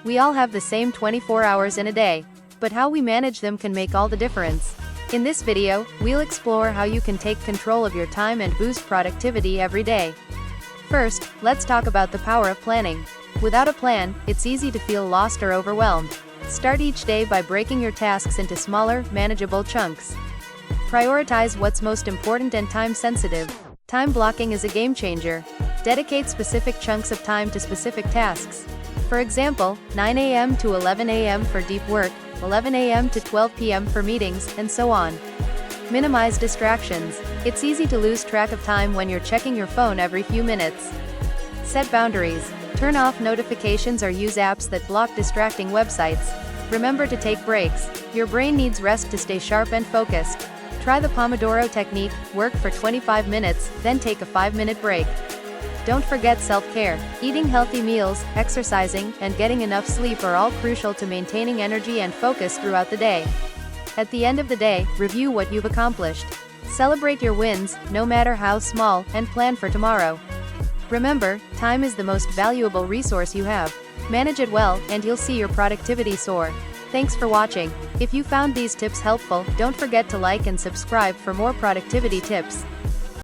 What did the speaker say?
We all have the same 24 hours in a day, but how we manage them can make all the difference. In this video, we'll explore how you can take control of your time and boost productivity every day. First, let's talk about the power of planning. Without a plan, it's easy to feel lost or overwhelmed. Start each day by breaking your tasks into smaller, manageable chunks. Prioritize what's most important and time-sensitive. Time blocking is a game changer. Dedicate specific chunks of time to specific tasks. For example, 9 a.m. to 11 a.m. for deep work, 11 a.m. to 12 p.m. for meetings, and so on. Minimize distractions. It's easy to lose track of time when you're checking your phone every few minutes. Set boundaries. Turn off notifications or use apps that block distracting websites. Remember to take breaks. Your brain needs rest to stay sharp and focused. Try the Pomodoro technique, work for 25 minutes, then take a 5-minute break. Don't forget self-care. Eating healthy meals, exercising, and getting enough sleep are all crucial to maintaining energy and focus throughout the day. At the end of the day, review what you've accomplished. Celebrate your wins, no matter how small, and plan for tomorrow. Remember, time is the most valuable resource you have. Manage it well, and you'll see your productivity soar. Thanks for watching. If you found these tips helpful, don't forget to like and subscribe for more productivity tips.